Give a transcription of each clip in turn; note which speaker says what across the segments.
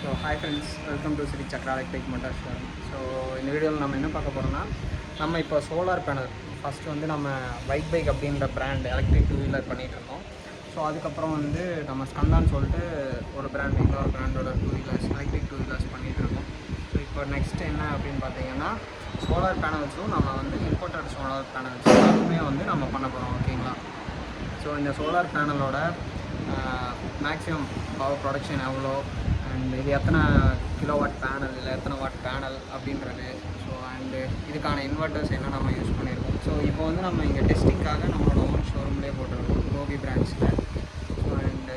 Speaker 1: So hi friends, welcome to Shri Chakra electric motors. So இந்த வீடியோவில் நம்ம என்ன பார்க்க போகிறோம்னா, நம்ம இப்போ சோலார் பேனல் ஃபஸ்ட்டு வந்து நம்ம பைக் அப்படின்ற பிராண்ட் எலக்ட்ரிக் 2 வீலர் பண்ணிகிட்டு இருக்கோம். ஸோ அதுக்கப்புறம் வந்து நம்ம ஸ்கந்தான்னு சொல்லிட்டு ஒரு பிராண்ட், இன்னொரு பிராண்டோட 2 வீலர்ஸ் எலக்ட்ரிக் 2 வீலர்ஸ் பண்ணிகிட்டு இருக்கோம். ஸோ இப்போ நெக்ஸ்ட் என்ன அப்படின்னு பார்த்தீங்கன்னா, சோலார் பேனல்ஸும் நம்ம வந்து இம்போர்ட்டட் சோலார் பேனல்ஸ் எல்லாருமே வந்து நம்ம பண்ண போகிறோம். ஓகேங்களா? ஸோ இந்த சோலார் பேனலோட மேக்ஸிமம் பவர் ப்ரொடக்ஷன் எவ்வளோ, அண்ட் இது எத்தனை கிலோவாட் பேனல் இல்லை எத்தனை வாட் பேனல் அப்படின்றது, ஸோ அண்டு இதுக்கான இன்வெர்ட்டர்ஸ் என்ன நம்ம யூஸ் பண்ணியிருக்கோம். ஸோ இப்போ வந்து நம்ம இங்கே டெஸ்டிங்காக நம்மளோட ஓன் ஷோரூம்லேயே போட்டிருக்கோம், கோபி பிரான்ச்சில். ஸோ அண்டு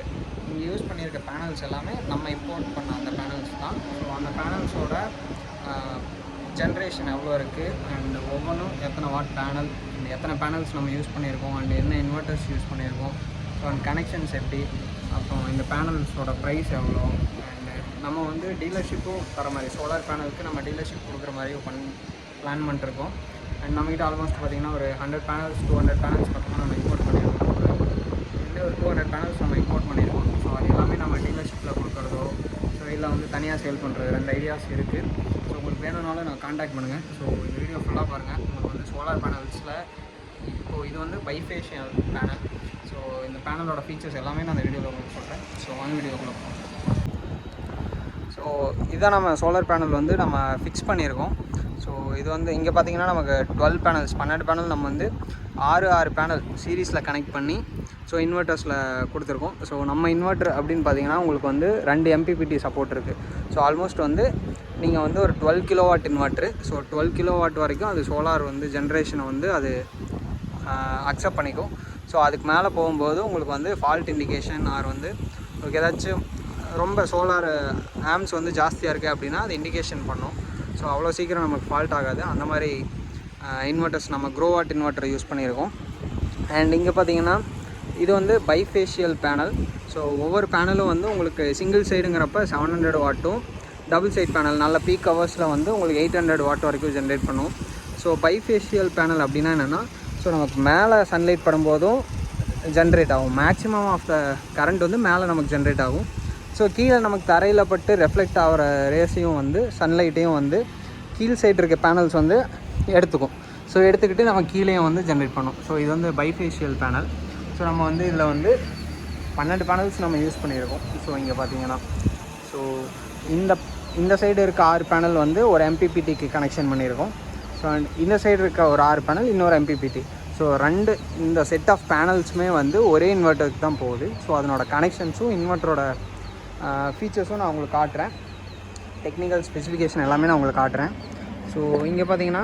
Speaker 1: இங்கே யூஸ் பண்ணியிருக்க பேனல்ஸ் எல்லாமே நம்ம இம்போர்ட் பண்ண அந்த பேனல்ஸ் தான். ஸோ அந்த பேனல்ஸோட ஜென்ரேஷன் எவ்வளோ இருக்குது, அண்ட் ஒவ்வொன்றும் எத்தனை வாட் பேனல், எத்தனை பேனல்ஸ் நம்ம யூஸ் பண்ணியிருக்கோம், அண்ட் என்ன இன்வெர்ட்டர்ஸ் யூஸ் பண்ணியிருக்கோம், ஸோ அண்ட் கனெக்ஷன்ஸ் எப்படி, அப்புறம் இந்த பேனல்ஸோட ப்ரைஸ் எவ்வளோ, அண்டு நம்ம வந்து டீலர்ஷிப்பும் தர மாதிரி சோலார் பேனலுக்கு நம்ம டீலர்ஷிப் கொடுக்குற மாதிரி பிளான் பண்ணிருக்கோம். அண்ட் நம்மகிட்ட ஆல்மோஸ்ட் பார்த்திங்கன்னா ஒரு 100 பேனல்ஸ் 200 பேனல்ஸ் பக்கமாக நம்ம இம்போர்ட் பண்ணியிருக்கோம். ஒரு 200 பேனல்ஸ் நம்ம இம்போர்ட் பண்ணியிருக்கோம். ஸோ அது எல்லாமே நம்ம டீலர்ஷிப்பில் கொடுக்குறதோ, ஸோ இல்லை வந்து தனியாக சேல் பண்ணுறது, 2 ஐடியாஸ் இருக்குது. ஸோ உங்களுக்கு வேணும்னாலும் நான் காண்டாக்ட் பண்ணுங்கள். ஸோ இந்த வீடியோ ஃபுல்லாக பாருங்கள். உங்களுக்கு வந்து சோலார் பேனல்ஸில் இப்போது இது வந்து பைஃபேஷியல் பேனல். ஸோ இந்த பேனலோட ஃபீச்சர்ஸ் எல்லாமே நான் அந்த வீடியோவில் உங்களுக்கு சொல்கிறேன். ஸோ வாங்க வீடியோக்குள்ளே போகிறோம். ஸோ இதான் நம்ம சோலார் பேனல் வந்து நம்ம ஃபிக்ஸ் பண்ணியிருக்கோம். ஸோ இது வந்து இங்கே பார்த்திங்கன்னா நமக்கு 12 பேனல்ஸ் 12 பேனல் நம்ம வந்து 6 பேனல் சீரீஸில் கனெக்ட் பண்ணி ஸோ இன்வெர்ட்டர்ஸில் கொடுத்துருக்கோம். ஸோ நம்ம இன்வெர்ட்டர் அப்படின்னு பார்த்திங்கன்னா உங்களுக்கு வந்து 2 MPPT சப்போர்ட் இருக்குது. ஸோ ஆல்மோஸ்ட் வந்து நீங்கள் வந்து ஒரு 12 கிலோவாட் இன்வெர்ட்ரு. ஸோ 12 கிலோவாட் வரைக்கும் அது சோலார் வந்து ஜென்ரேஷனை வந்து அது அக்செப்ட் பண்ணிக்கும். ஸோ அதுக்கு மேலே போகும்போது உங்களுக்கு வந்து ஃபால்ட் இண்டிகேஷன் வந்து உங்களுக்கு ஏதாச்சும் ரொம்ப சோலார் ஆம்ஸ் வந்து ஜாஸ்தியாக இருக்குது அப்படின்னா அது இண்டிகேஷன் பண்ணும். ஸோ அவ்வளோ சீக்கிரம் நமக்கு ஃபால்ட் ஆகாது. அந்த மாதிரி இன்வெர்ட்டர்ஸ் நம்ம க்ரோவாட் இன்வெர்ட்டர் யூஸ் பண்ணியிருக்கோம். அண்ட் இங்கே பார்த்திங்கன்னா இது வந்து பைஃபேஷியல் பேனல். ஸோ ஒவ்வொரு பேனலும் வந்து உங்களுக்கு சிங்கிள் சைடுங்கிறப்ப 700 வாட்டும், டபுள் சைட் பேனல் நல்ல பீக் ஹவர்ஸில் வந்து உங்களுக்கு 800 வாட் வரைக்கும் ஜென்ரேட் பண்ணும். ஸோ பைஃபேஷியல் பேனல் அப்படின்னா என்னென்னா, ஸோ நமக்கு மேலே சன்லைட் படும்போதும் ஜென்ரேட் ஆகும். மேக்ஸிமம் ஆஃப் த கரண்ட் வந்து மேலே நமக்கு ஜென்ரேட் ஆகும். ஸோ கீழே நமக்கு தரையில் பட்டு ரெஃப்ளெக்ட் ஆகிற ரேஸையும் வந்து சன்லைட்டையும் வந்து கீழ் சைடு இருக்க பேனல்ஸ் வந்து எடுத்துக்கும். ஸோ எடுத்துக்கிட்டு நம்ம கீழேயும் வந்து ஜென்ரேட் பண்ணும். ஸோ இது வந்து பைஃபேஷியல் பேனல். ஸோ நம்ம வந்து இதில் வந்து 12 பேனல்ஸ் நம்ம யூஸ் பண்ணியிருக்கோம். ஸோ இங்கே பார்த்தீங்கன்னா ஸோ இந்த சைடு இருக்க 6 பேனல் வந்து ஒரு MPPTக்கு கனெக்ஷன் பண்ணியிருக்கோம். ஸோ அண்ட் இந்த சைடு இருக்க ஒரு 6 பேனல் இன்னொரு MPPT. ஸோ இந்த செட் ஆஃப் பேனல்ஸுமே வந்து ஒரே இன்வெர்ட்டருக்கு தான் போகுது. ஸோ அதனோட கனெக்ஷன்ஸும் இன்வெர்ட்டரோட ஃபீச்சர்ஸும் நான் உங்களுக்கு காட்டுறேன். டெக்னிக்கல் ஸ்பெசிஃபிகேஷன் எல்லாமே நான் உங்களுக்கு காட்டுறேன். ஸோ இங்கே பார்த்தீங்கன்னா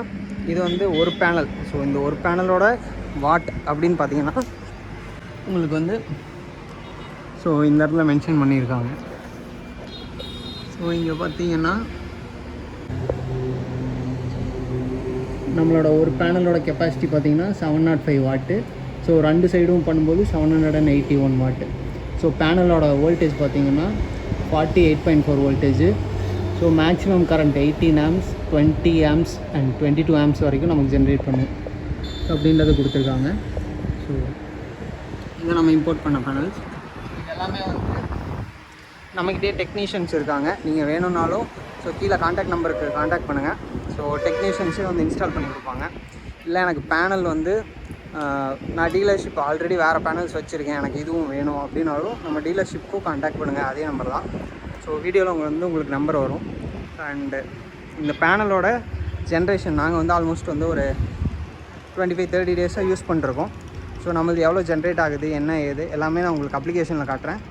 Speaker 1: இது வந்து ஒரு பேனல். ஸோ இந்த ஒரு பேனலோட வாட் அப்படின்னு பார்த்தீங்கன்னா உங்களுக்கு வந்து ஸோ இந்த இடத்துல மென்ஷன் பண்ணியிருக்காங்க. ஸோ இங்கே பார்த்தீங்கன்னா நம்மளோட ஒரு பேனலோட கெப்பாசிட்டி பார்த்திங்கன்னா 705 வாட்டு. ஸோ 2 சைடும் பண்ணும்போது 781 வாட்டு. ஸோ பேனலோட வோல்டேஜ் பார்த்திங்கன்னா 48.4 voltage. So maximum current 18 amps 20 amps and 22 amps வரைக்கும் நமக்கு ஜென்ரேட் பண்ணும் அப்படின்றத கொடுத்துருக்காங்க. ஸோ இதை நம்ம இம்போர்ட் பண்ண பேனல்ஸ் எல்லாமே வந்து நம்மக்கிட்டே டெக்னீஷியன்ஸ் இருக்காங்க. நீங்கள் வேணும்னாலும் ஸோ கீழே காண்டாக்ட் நம்பருக்கு காண்டாக்ட் பண்ணுங்கள். ஸோ டெக்னீஷியன்ஸே வந்து இன்ஸ்டால் பண்ணி கொடுப்பாங்க. இல்லை எனக்கு பேனல் வந்து நான் டீலர்ஷிப் ஆல்ரெடி வேறு பேனல்ஸ் வச்சுருக்கேன், எனக்கு இதுவும் வேணும் அப்படின்னாலும் நம்ம டீலர்ஷிப்புக்கும் காண்டாக்ட் பண்ணுங்கள். அதே நம்பர் தான். ஸோ வீடியோவில் உங்களுக்கு நம்பர் வரும். அண்டு இந்த பேனலோட ஜென்ரேஷன் நாங்கள் வந்து ஆல்மோஸ்ட் வந்து ஒரு 25-30 டேஸாக யூஸ் பண்ணிருக்கோம். ஸோ நம்மளுக்கு எவ்வளோ ஜென்ரேட் ஆகுது என்ன ஏது எல்லாமே நான் உங்களுக்கு அப்ளிகேஷனில் காட்டுறேன்.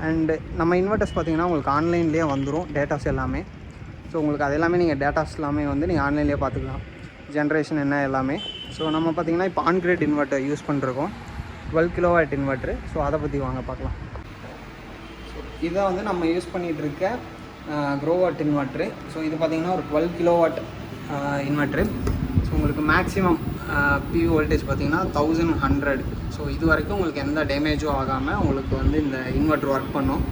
Speaker 1: அண்டு நம்ம இன்வெர்ட்டர்ஸ் பார்த்திங்கன்னா உங்களுக்கு ஆன்லைன்லேயே வந்துடும் டேட்டாஸ் எல்லாமே. ஸோ உங்களுக்கு அது எல்லாமே நீங்கள் டேட்டாஸ் எல்லாமே வந்து நீங்கள் ஆன்லைன்லேயே பார்த்துக்கலாம், ஜென்ரேஷன் என்ன எல்லாமே. ஸோ நம்ம பார்த்திங்கன்னா இப்போ ஆன்கிரேட் இன்வெர்ட்டர் யூஸ் பண்ணிருக்கோம், 12 கிலோவாட் இன்வெர்ட்ரு. ஸோ அதை பற்றி வாங்க பார்க்கலாம். ஸோ இதை வந்து நம்ம யூஸ் பண்ணிகிட்டு இருக்க க்ரோவாட் இன்வெர்ட்ரு. ஸோ இது பார்த்திங்கன்னா ஒரு 12 கிலோவாட் இன்வெர்ட்ரு. ஸோ உங்களுக்கு மேக்ஸிமம் PV வோல்டேஜ் பார்த்திங்கன்னா 1100. ஸோ இது வரைக்கும் உங்களுக்கு எந்த டேமேஜும் ஆகாமல் உங்களுக்கு வந்து இந்த இன்வெர்ட்ரு ஒர்க் பண்ணும்.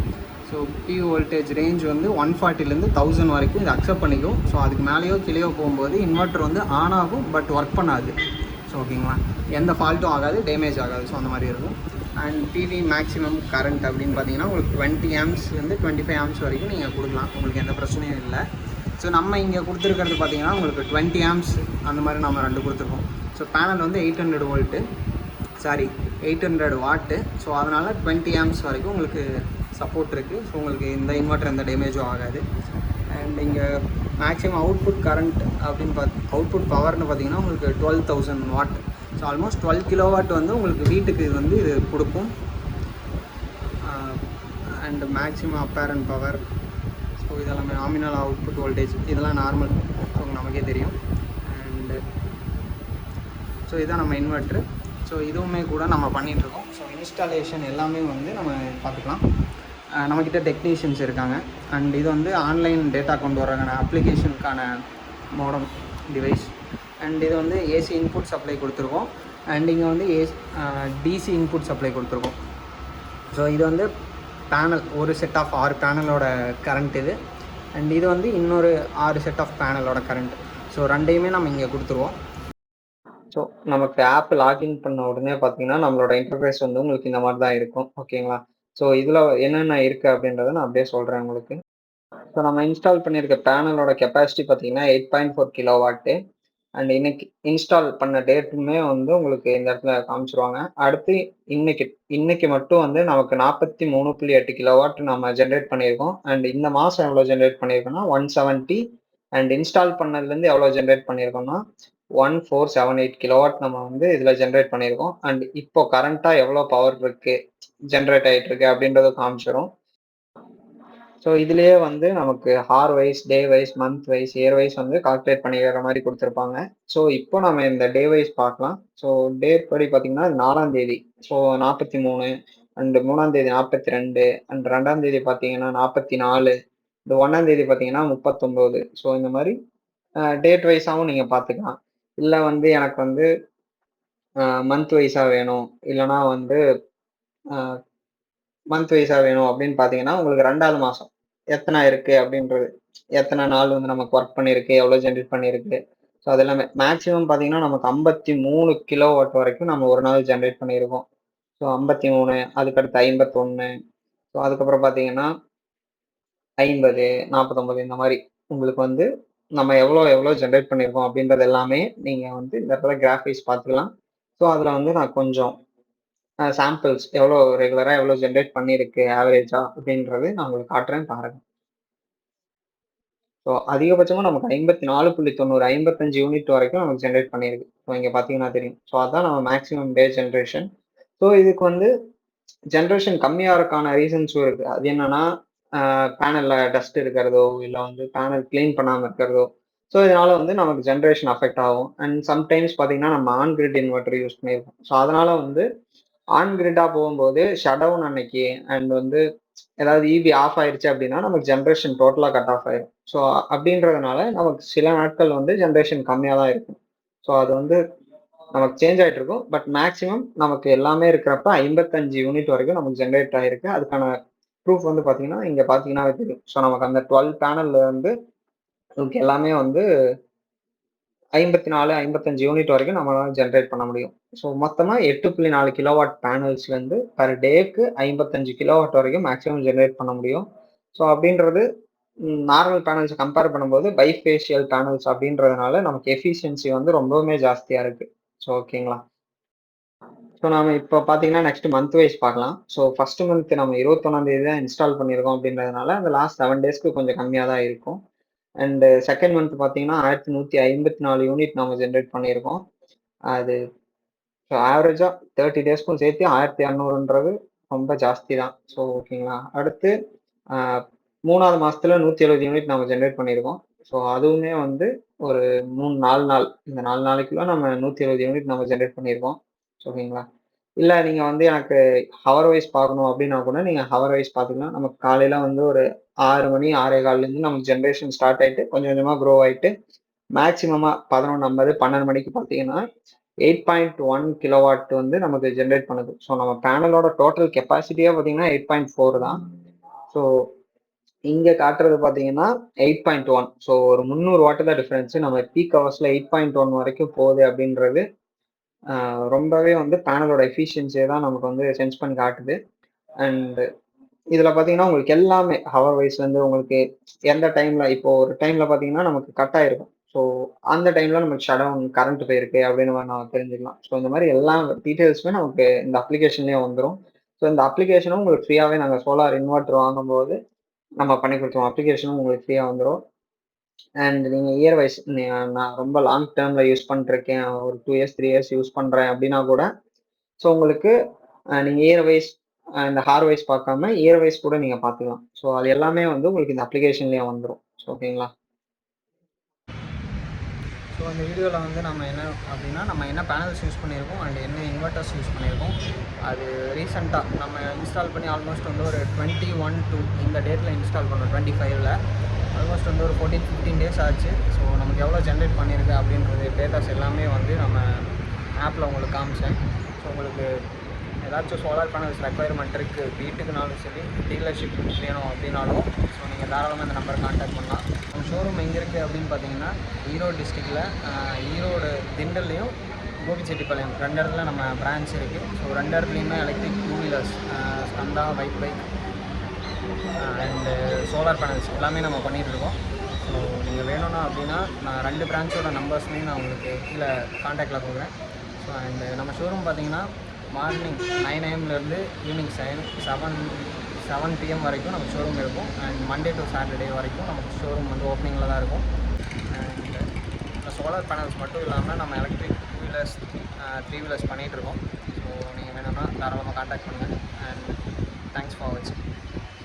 Speaker 1: ஸோ PV வோல்டேஜ் ரேஞ்ச் வந்து 140லேருந்து 1000 வரைக்கும் இது அக்செப்ட் பண்ணிக்கும். ஸோ அதுக்கு மேலேயோ கீழேயோ போகும்போது இன்வெர்ட்டர் வந்து ஆன் ஆகும், பட் ஒர்க் பண்ணாது. ஸோ ஓகேங்களா, எந்த ஃபால்ட்டும் ஆகாது, டேமேஜ் ஆகாது. ஸோ அந்த மாதிரி இருக்கும். அண்ட் பிவி மேக்ஸிமம் கரண்ட் அப்படின்னு பார்த்தீங்கன்னா உங்களுக்கு 20 ஆம்ஸ்லேருந்து 25 ஆம்ஸ் வரைக்கும் நீங்கள் கொடுக்கலாம், உங்களுக்கு எந்த பிரச்சனையும் இல்லை. ஸோ நம்ம இங்கே கொடுத்துருக்கிறது பார்த்தீங்கன்னா உங்களுக்கு 20 ஆம்ஸ் அந்த மாதிரி நம்ம 2 கொடுத்துருக்கோம். ஸோ பேனல் வந்து 800 வோல்ட்டு, சாரி 800 வாட்டு. ஸோ அதனால் 20 ஆம்ஸ் வரைக்கும் உங்களுக்கு சப்போர்ட் இருக்குது. ஸோ உங்களுக்கு இந்த இன்வெர்ட்டர் எந்த டேமேஜும் ஆகாது. அண்ட் இங்கே மேக்ஸிமம் அவுட்புட் கரண்ட் அப்படின்னு அவுட்புட் பவர்னு பார்த்தீங்கன்னா உங்களுக்கு 12,000 வாட். ஸோ ஆல்மோஸ்ட் 12 கிலோவாட் வந்து உங்களுக்கு வீட்டுக்கு வந்து இது கொடுக்கும். And maximum apparent power, so இதெல்லாமே நாமினல் அவுட்புட் வோல்டேஜ் இதெல்லாம் நார்மல், ஸோ நமக்கே தெரியும். அண்டு ஸோ இதுதான் நம்ம இன்வெர்ட்ரு. ஸோ இதுவுமே கூட நம்ம பண்ணிகிட்ருக்கோம். ஸோ இன்ஸ்டாலேஷன் எல்லாமே வந்து நம்ம பார்த்துக்கலாம். நம்மக்கிட்ட டெக்னீஷியன்ஸ் இருக்காங்க. அண்ட் இது வந்து ஆன்லைன் டேட்டா கொண்டு வர்றதுக்கான அப்ளிகேஷனுக்கான மோடம் டிவைஸ். அண்ட் இது வந்து ஏசி இன்புட் சப்ளை கொடுத்துருக்கோம். அண்ட் இங்கே வந்து டிசி இன்புட் சப்ளை கொடுத்துருக்கோம். ஸோ இது வந்து பேனல், ஒரு செட் ஆஃப் 6 பேனலோட கரண்ட் இது. அண்ட் இது வந்து இன்னொரு 6 செட் ஆஃப் பேனலோட கரண்ட். ஸோ ரெண்டையுமே நம்ம இங்கே கொடுத்துருவோம். ஸோ நமக்கு ஆப் லாகின் பண்ண உடனே பார்த்தீங்கன்னா நம்மளோட இன்டர்ஃபேஸ் வந்து உங்களுக்கு இந்த மாதிரி தான் இருக்கும். ஓகேங்களா? ஸோ இதில் என்னென்ன இருக்குது அப்படின்றத நான் அப்படியே சொல்கிறேன் உங்களுக்கு. ஸோ நம்ம இன்ஸ்டால் பண்ணியிருக்க பேனலோட கெப்பாசிட்டி பார்த்தீங்கன்னா 8.4 கிலோவாட்டு. அண்ட் இன்னைக்கு இன்ஸ்டால் பண்ண டேட்டுமே வந்து உங்களுக்கு இந்த இடத்துல காமிச்சிருவாங்க. அடுத்து இன்னைக்கு மட்டும் வந்து நமக்கு 43.8 கிலோவாட் நம்ம ஜென்ரேட் பண்ணியிருக்கோம். அண்ட் இந்த மாதம் எவ்வளோ ஜென்ரேட் பண்ணியிருக்கோம்னா 170. அண்ட் இன்ஸ்டால் பண்ணதுலேருந்து எவ்வளோ ஜென்ரேட் பண்ணியிருக்கோம்னா 1478 கிலோவாட் நம்ம வந்து இதில் ஜென்ரேட் பண்ணியிருக்கோம். அண்ட் இப்போ கரண்ட்டாக எவ்வளோ பவர் இருக்கு ஜென்ரேட் ஆகிட்டு இருக்கு அப்படின்றத காமிச்சிடும். ஸோ இதுலேயே வந்து நமக்கு hour wise, day wise, month wise, year wise வந்து கால்குலேட் பண்ணிக்கிற மாதிரி கொடுத்துருப்பாங்க. ஸோ இப்போ நம்ம இந்த டே வைஸ் பார்க்கலாம். ஸோ டே படி பார்த்தீங்கன்னா 4ஆம் தேதி ஸோ 43, அண்ட் 3ஆம் தேதி 42, அண்ட் 2ஆம் தேதி பார்த்தீங்கன்னா 44, இந்த 1ஆம் தேதி பார்த்தீங்கன்னா 39. ஸோ இந்த மாதிரி டேட் வைஸாகவும் நீங்கள் பார்த்துக்கலாம். இல்லை வந்து எனக்கு வந்து மந்த் வைஸாக வேணும், இல்லைனா வந்து மந்த் வைஸாக வேணும் அப்படின்னு பார்த்தீங்கன்னா உங்களுக்கு 2வது மாதம் எத்தனை இருக்குது அப்படின்றது, எத்தனை நாள் வந்து நமக்கு ஒர்க் பண்ணியிருக்கு, எவ்வளோ ஜென்ரேட் பண்ணியிருக்கு. ஸோ அது எல்லாமே மேக்ஸிமம் பார்த்தீங்கன்னா நமக்கு 53 கிலோவாட் வரைக்கும் நம்ம ஒரு நாள் ஜென்ரேட் பண்ணியிருக்கோம். ஸோ 53, அதுக்கடுத்து 51, ஸோ அதுக்கப்புறம் பார்த்தீங்கன்னா 50, 49 இந்த மாதிரி உங்களுக்கு வந்து நம்ம எவ்வளோ ஜென்ரேட் பண்ணியிருக்கோம் அப்படின்றது எல்லாமே நீங்கள் வந்து இந்த இடத்துல கிராஃபிக்ஸ் பார்த்துக்கலாம். ஸோ அதில் வந்து நான் கொஞ்சம் சாம்பிள்ஸ் எவ்வளோ ரெகுலராக எவ்வளோ ஜென்ரேட் பண்ணியிருக்கு ஆவரேஜா அப்படின்றது நான் உங்களுக்கு காட்டுறேன் பாருங்க. ஸோ அதிகபட்சமாக நமக்கு 54.90 55 யூனிட் வரைக்கும் நமக்கு ஜென்ரேட் பண்ணியிருக்கு. ஸோ இங்கே பார்த்தீங்கன்னா தெரியும். ஸோ அதுதான் நம்ம மேக்ஸிமம் டே ஜென்ரேஷன். ஸோ இதுக்கு வந்து ஜென்ரேஷன் கம்மியாகிறதுக்கான ரீசன்ஸும் இருக்குது. அது என்னன்னா பேனலில் டஸ்ட் இருக்கிறதோ, இல்லை வந்து பேனல் கிளீன் பண்ணாமல் இருக்கிறதோ, ஸோ இதனால வந்து நமக்கு ஜென்ரேஷன் அஃபெக்ட் ஆகும். அண்ட் சம்டைம்ஸ் பார்த்தீங்கன்னா நம்ம ஆன் கிரிட் இன்வெர்டர் யூஸ் பண்ணியிருக்கோம். ஸோ அதனால வந்து ஆன் கிரிட்டா போகும்போது ஷட் டவுன் அன்னைக்கு அண்ட் வந்து ஏதாவது இபி ஆஃப் ஆயிடுச்சு அப்படின்னா நமக்கு ஜென்ரேஷன் டோட்டலாக கட் ஆஃப் ஆயிடும். ஸோ அப்படின்றதுனால நமக்கு சில நாட்கள் வந்து ஜென்ரேஷன் கம்மியாக தான் இருக்கும். ஸோ அது வந்து நமக்கு சேஞ்ச் ஆகிட்டு இருக்கும். பட் மேக்ஸிமம் நமக்கு எல்லாமே இருக்கிறப்ப 55 யூனிட் வரைக்கும் நமக்கு ஜென்ரேட் ஆகிருக்கு. அதுக்கான ப்ரூஃப் வந்து பார்த்தீங்கன்னா இங்கே பார்த்தீங்கன்னாவே தெரியும். ஸோ நமக்கு அந்த 12 பேனல்ல வந்து நமக்கு எல்லாமே வந்து 54, 55 யூனிட் வரைக்கும் நம்மளால ஜென்ரேட் பண்ண முடியும். ஸோ மொத்தமாக 8.4 கிலோவாட் பேனல்ஸ்லேருந்து பர் டேக்கு 55 கிலோவாட் வரைக்கும் மேக்ஸிமம் ஜென்ரேட் பண்ண முடியும். ஸோ அப்படின்றது நார்மல் பேனல்ஸை கம்பேர் பண்ணும்போது பைஃபேஷியல் பேனல்ஸ் அப்படின்றதுனால நமக்கு எஃபிஷியன்சி வந்து ரொம்பவுமே ஜாஸ்தியாக இருக்குது. ஸோ ஓகேங்களா? ஸோ நாம இப்போ பார்த்தீங்கன்னா நெக்ஸ்ட் மந்த் வைஸ் பார்க்கலாம். ஸோ ஃபர்ஸ்ட் மந்த் நம்ம 21ஆம் தேதி தான் இன்ஸ்டால் பண்ணியிருக்கோம் அப்படின்றதுனால அந்த லாஸ்ட் 7 டேஸ்க்கு கொஞ்சம் கம்மியாக தான் இருக்கும். அண்ட் செகண்ட் மந்த் பார்த்தீங்கன்னா 1154 யூனிட் நம்ம ஜென்ரேட் பண்ணியிருக்கோம். அது ஸோ ஆவரேஜாக 30 டேஸ்க்கும் சேர்த்து 1200ன்றது ரொம்ப ஜாஸ்தி தான். ஸோ ஓகேங்களா? அடுத்து 3வது மாதத்துல 170 யூனிட் நம்ம ஜென்ரேட் பண்ணியிருக்கோம். ஸோ அதுவுமே வந்து ஒரு 4 நாள், இந்த 4 நாளைக்குள்ள நம்ம 170 யூனிட் நம்ம ஜென்ரேட் பண்ணியிருக்கோம். ஓகேங்களா? இல்லை நீங்கள் வந்து எனக்கு ஹவர் வைஸ் பார்க்கணும் அப்படின்னா கூட நீங்கள் ஹவர் வைஸ் பார்த்துக்கலாம். நமக்கு காலையில் வந்து ஒரு 6 மணி 6:15லேருந்து நமக்கு ஜென்ரேஷன் ஸ்டார்ட் ஆகிட்டு கொஞ்சம் கொஞ்சமாக க்ரோ ஆகிட்டு மேக்ஸிமமாக 11:50 12 மணிக்கு பார்த்தீங்கன்னா 8.1 கிலோவாட் வந்து நமக்கு ஜென்ரேட் பண்ணுது. ஸோ நம்ம பேனலோட டோட்டல் கெப்பாசிட்டியாக பார்த்தீங்கன்னா 8.4 தான். ஸோ இங்கே காட்டுறது பார்த்தீங்கன்னா 8.1. ஸோ ஒரு 300 வாட்டு தான் டிஃப்ரென்ஸு. நம்ம பீக் ஹவர்ஸில் 8.1 வரைக்கும் போகுது அப்படின்றது ரொம்பவே வந்து பேனலோட எஃபிஷியன்சிய தான் நமக்கு வந்து சென்ஸ் பண்ணி காட்டுது. அண்ட் இதுல பார்த்தீங்கன்னா, உங்களுக்கு எல்லாமே ஹவர் வைஸ்லேருந்து உங்களுக்கு எந்த டைம்ல இப்போ ஒரு டைம்ல பார்த்தீங்கன்னா, நமக்கு கட் ஆயிருக்கும். ஸோ அந்த டைம்ல நமக்கு ஷட் டவுன் கரண்ட் போயிருக்கு அப்படின்னு நம்ம தெரிஞ்சுக்கலாம். ஸோ இந்த மாரி எல்லா டீட்டெயில்ஸுமே நமக்கு இந்த அப்ளிகேஷன்லயே வந்துரும். ஸோ இந்த அப்ளிகேஷனும் உங்களுக்கு ஃப்ரீயாவே நாங்க சோலார் இன்வெர்ட்டர் வாங்கும்போது நம்ம பண்ணி குடுத்துருவோம். அப்ளிகேஷனும் உங்களுக்கு ஃப்ரீயா வந்துரும். அண்ட் நீங்க இயர் வைஸ் நான் ரொம்ப லாங் டெர்ம்ல யூஸ் பண்ணிட்டுருக்கேன். ஒரு 2 இயர்ஸ், 3 இயர்ஸ் யூஸ் பண்றேன் அப்டின்னா கூட, ஸோ உங்களுக்கு நீங்க இயர் வைஸ் இந்த ஹார் வைஸ் பார்க்காம இயர் வைஸ் கூட நீங்க பார்த்துக்கலாம். ஸோ அது எல்லாமே வந்து உங்களுக்கு இந்த அப்ளிகேஷன்லயே வந்துரும். ஸோ ஓகேங்களா? ஸோ அந்த வீடியோவில் வந்து நம்ம என்ன அப்படின்னா, நம்ம என்ன பேனல்ஸ் யூஸ் பண்ணியிருக்கோம் அண்ட் என்ன இன்வெர்ட்டர்ஸ் யூஸ் பண்ணியிருக்கோம். அது ரீசெண்டாக நம்ம இன்ஸ்டால் பண்ணி ஆல்மோஸ்ட் வந்து ஒரு 21 to இந்த டேட்டில் இன்ஸ்டால் பண்ணோம் 25ல். ஆல்மோஸ்ட் வந்து ஒரு 14, 15 டேஸ் ஆச்சு. ஸோ நமக்கு எவ்வளோ ஜென்ரேட் பண்ணியிருக்கு அப்படின்றது டேட்டாஸ் எல்லாமே வந்து நம்ம ஆப்பில் உங்களுக்கு காமிச்சேன். ஸோ உங்களுக்கு ஏதாச்சும் சோலார் பேனல்ஸ் ரெக்குயர்மெண்ட் இருக்குது, வீட்டுக்குனாலும் சரி, டீலர்ஷிப் வேணும் அப்படின்னாலும், ஸோ நீங்கள் தாராளமாக இந்த நம்பரை கான்டாக்ட் பண்ணலாம். நம்ம ஷோரூம் எங்கே இருக்குது அப்படின்னு பார்த்தீங்கன்னா, ஈரோடு டிஸ்ட்ரிக்டில் ஈரோடு திண்டல்லையும் கோபிச்செட்டிப்பாளையம் 2 இடத்துல நம்ம பிரான்ச் இருக்குது. ஸோ 2 இடத்துலையுமே electric 2 wheelers, Skanda bike and solar panels எல்லாமே நம்ம பண்ணிகிட்ருக்கோம். ஸோ நீங்கள் வேணும்னா அப்படின்னா நான் 2 பிரான்ச்சோட நம்பர்ஸுமே நான் உங்களுக்கு கீழே கான்டாக்டில் கொடுக்குறேன். ஸோ அண்டு நம்ம ஷோரூம் பார்த்தீங்கன்னா மார்னிங் 9 AM ஈவினிங் 7 PM வரைக்கும் நம்ம ஷோரூம் இருக்கும். அண்ட் மண்டே டு சாட்டர்டே வரைக்கும் நமக்கு ஷோரூம் வந்து ஓப்பனிங்கில் தான் இருக்கும். அண்ட் சோலார் பேனல்ஸ் மட்டும் இல்லாமல் நம்ம எலக்ட்ரிக் 2 வீலர்ஸ் 3 வீலர்ஸ் பண்ணிகிட்ருக்கோம். ஸோ நீங்கள் வேணும்னா தாராளமாக கான்டாக்ட் பண்ணுங்கள். அண்ட் தேங்க்ஸ் ஃபார் வாட்சிங்.